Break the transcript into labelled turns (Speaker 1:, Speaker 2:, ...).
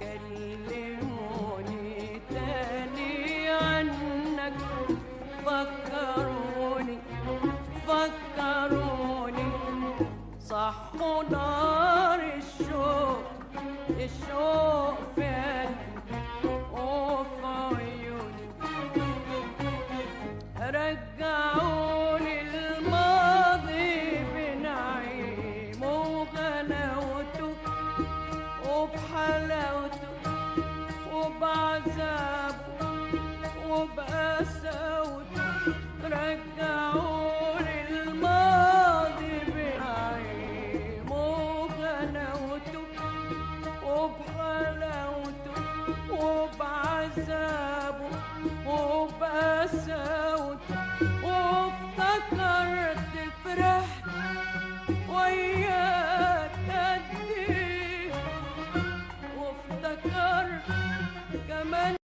Speaker 1: كلموني تاني عنك، فكروني فكروني، صحوا نار الشوق، الشوق في قلبي وفي عيوني، رجعوني الماضي بنعيم وغلاوته وبحلاوته وبعذابه وبقساوته، رجعوني